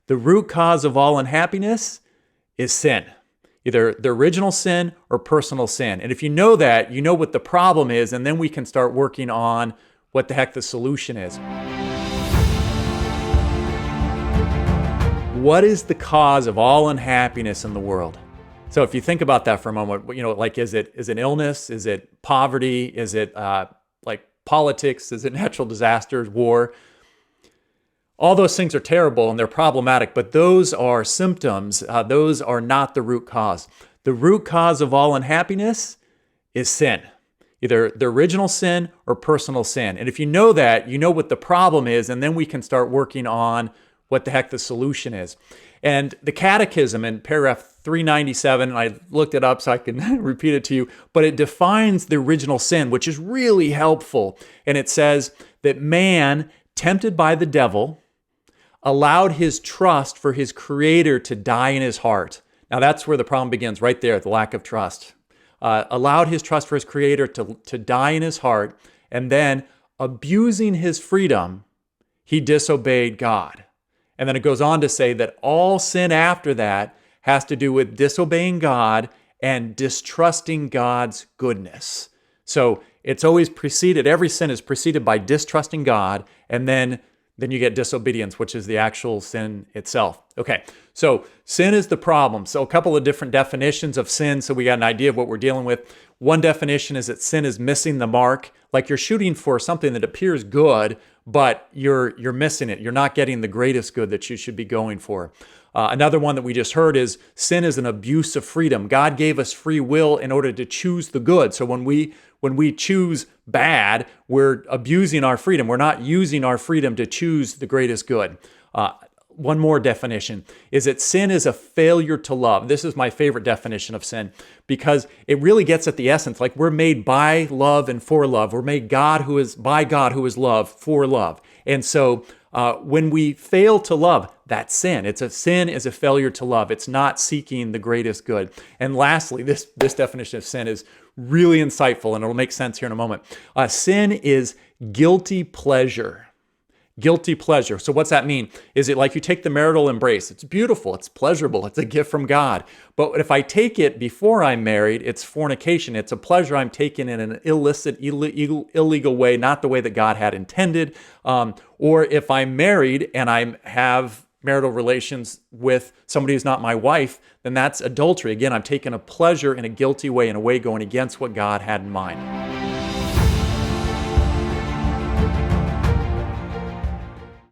The root cause of all unhappiness is sin, either the original sin or personal sin. And if you know that, you know what the problem is, and then we can start working on what the heck the solution is. What is the cause of all unhappiness in the world? So if you think about that for a moment, like is it illness? Is it poverty? Is it like politics? Is it natural disasters, war? All those things are terrible and they're problematic, but those are symptoms. Those are not the root cause. The root cause of all unhappiness is sin, either the original sin or personal sin. And if you know that, you know what the problem is, and then we can start working on what the heck the solution is. And the Catechism in paragraph 397, and I looked it up so I can repeat it to you, but it defines the original sin, which is really helpful. And it says that man, tempted by the devil, allowed his trust for his creator to die in his heart. Now that's where the problem begins, right there, the lack of trust. Allowed his trust for his creator to die in his heart, and then abusing his freedom, he disobeyed God. And then it goes on to say that all sin after that has to do with disobeying God and distrusting God's goodness. So it's always preceded, every sin is preceded by distrusting God, and then you get disobedience, which is the actual sin itself. Okay, so sin is the problem. So a couple of different definitions of sin, so we got an idea of what we're dealing with. One definition is that sin is missing the mark, like you're shooting for something that appears good, but you're missing it. You're not getting the greatest good that you should be going for. Another one that we just heard is sin is an abuse of freedom. God gave us free will in order to choose the good. So when we choose bad, we're abusing our freedom. We're not using our freedom to choose the greatest good. One more definition is that sin is a failure to love. This is my favorite definition of sin because it really gets at the essence. Like we're made by love and for love. We're made by God who is love for love. And so when we fail to love, that's sin. Sin is a failure to love. It's not seeking the greatest good. And lastly, this definition of sin is really insightful, and it'll make sense here in a moment. Sin is guilty pleasure. Guilty pleasure. So what's that mean? Is it like you take the marital embrace? It's beautiful. It's pleasurable. It's a gift from God. But if I take it before I'm married, it's fornication. It's a pleasure I'm taking in an illicit, illegal way, not the way that God had intended. Or if I'm married and I have marital relations with somebody who's not my wife, then that's adultery. Again, I'm taking a pleasure in a guilty way, in a way going against what God had in mind.